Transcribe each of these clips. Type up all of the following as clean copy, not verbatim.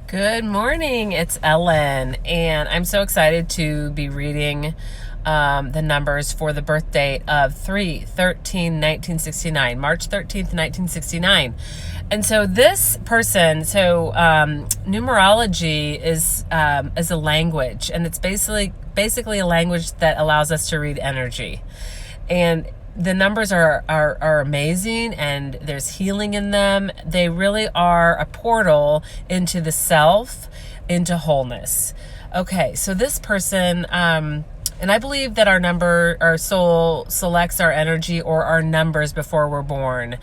Good morning, it's Ellen, and I'm so excited to be reading the numbers for the birth date of 3/13/1969, March 13th, 1969. And so this person, numerology is a language, and it's basically a language that allows us to read energy. And the numbers are amazing, and there's healing in them. They really are a portal into the self, into wholeness. Okay, so this person, and I believe that our soul selects our energy or our numbers before we're born,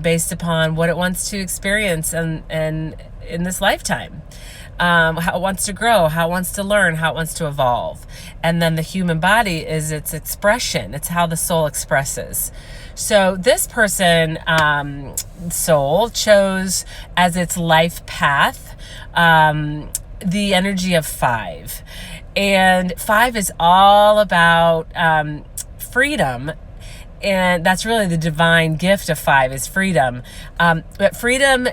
based upon what it wants to experience and in this lifetime. How it wants to grow, how it wants to learn, how it wants to evolve. And then the human body is its expression. It's how the soul expresses. So this person, soul, chose as its life path the energy of 5. And 5 is all about freedom. And that's really the divine gift of 5 is freedom. But freedom,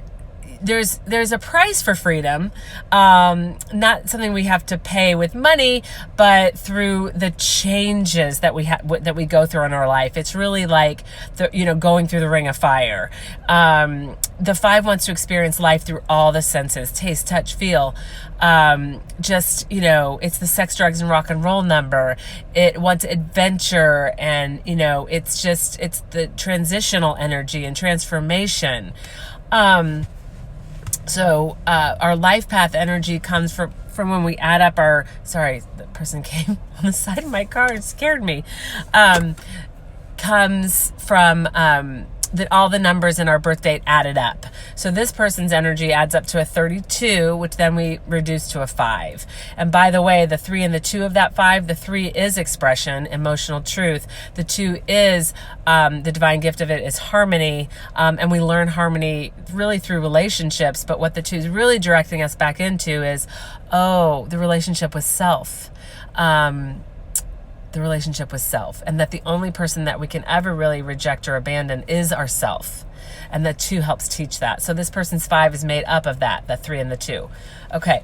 there's a price for freedom, not something we have to pay with money, but through the changes that we go through in our life. It's really like going through the ring of fire. The 5 wants to experience life through all the senses: taste, touch, feel. It's the sex, drugs, and rock and roll number. It wants adventure, and it's the transitional energy and transformation. So our life path energy comes from when we add up our, sorry, the person came on the side of my car and scared me, comes from that all the numbers in our birth date added up. So this person's energy adds up to a 32, which then we reduce to a 5. And by the way, the 3 and the 2 of that 5, the 3 is expression, emotional truth. The 2 is the divine gift of it is harmony. And we learn harmony really through relationships. But what the 2 is really directing us back into is, the relationship with self. The relationship with self, and that the only person that we can ever really reject or abandon is ourself. And the 2 helps teach that. So this person's 5 is made up of that, the 3 and the 2. Okay.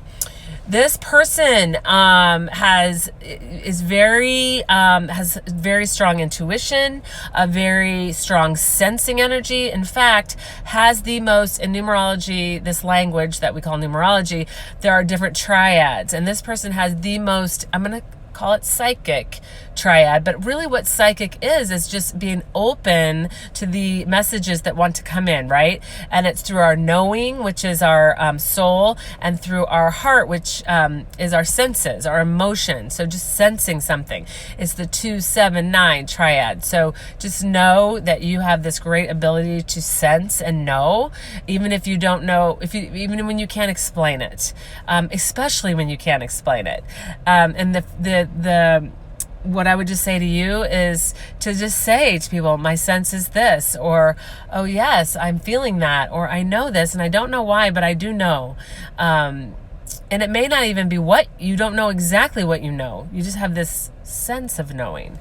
This person has very strong intuition, a very strong sensing energy. In fact, has the most, in numerology, this language that we call numerology, there are different triads, and this person has the most, I'm going to call it psychic triad, but really what psychic is just being open to the messages that want to come in, right? And it's through our knowing, which is our soul, and through our heart, which is our senses, our emotions. So just sensing something. It's the 2-7-9 triad. So just know that you have this great ability to sense and know, even if you don't know, even when you can't explain it, especially when you can't explain it. And what I would just say to you is to just say to people, my sense is this, or, oh yes, I'm feeling that, or I know this, and I don't know why, but I do know. And it may not even be you don't know exactly what you know. You just have this sense of knowing.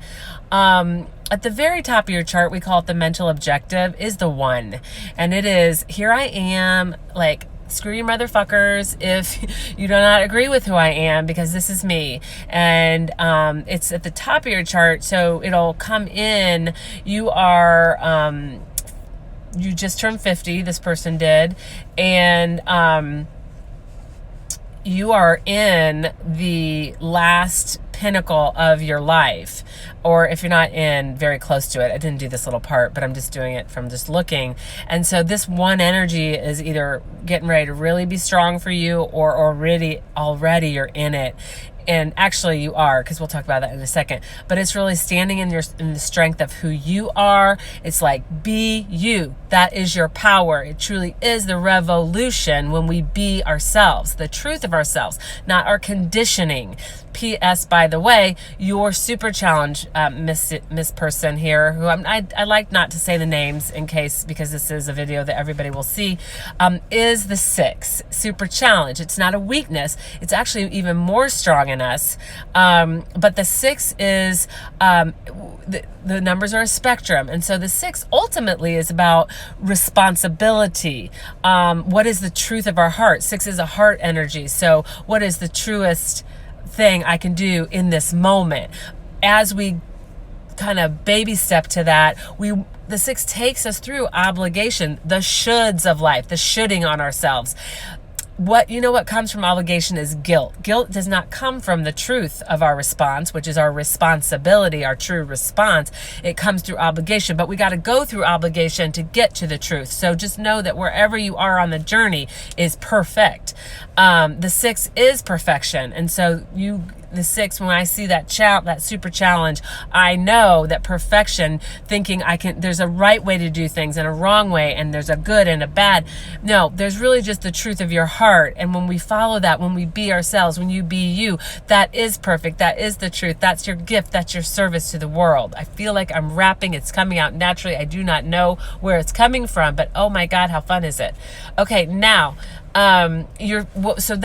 At the very top of your chart, we call it the mental objective, is the 1. And it is, here I am, like, screw you motherfuckers if you do not agree with who I am, because this is me. And it's at the top of your chart, so it'll come in. You just turned 50, this person did, and you are in the last pinnacle of your life, or if you're not in, very close to it. I didn't do this little part, but I'm just doing it from just looking. And so this 1 energy is either getting ready to really be strong for you, or already you're in it. And actually you are, because we'll talk about that in a second. But it's really standing in the strength of who you are. It's like, be you. That is your power. It truly is the revolution when we be ourselves, the truth of ourselves, not our conditioning. P.S. By the way, your super challenge, Miss Person here, who I like not to say the names because this is a video that everybody will see, is the 6. super challenge. It's not a weakness. It's actually even more strong in us. But the 6 is, the numbers are a spectrum. And so the 6 ultimately is about responsibility. What is the truth of our heart? 6 is a heart energy. So what is the truest thing I can do in this moment? As we kind of baby step to that, the 6 takes us through obligation, the shoulds of life, the shoulding on ourselves. What comes from obligation is guilt. Guilt does not come from the truth of our response, which is our responsibility, our true response. It comes through obligation, but we got to go through obligation to get to the truth. So just know that wherever you are on the journey is perfect. The 6 is perfection. And so the 6, when I see that super challenge, I know that perfection, thinking there's a right way to do things and a wrong way, and there's a good and a bad. No, there's really just the truth of your heart. And when we follow that, when we be ourselves, when you be you, that is perfect. That is the truth. That's your gift. That's your service to the world. I feel like I'm rapping. It's coming out naturally. I do not know where it's coming from, but oh my God, how fun is it? Okay, now, so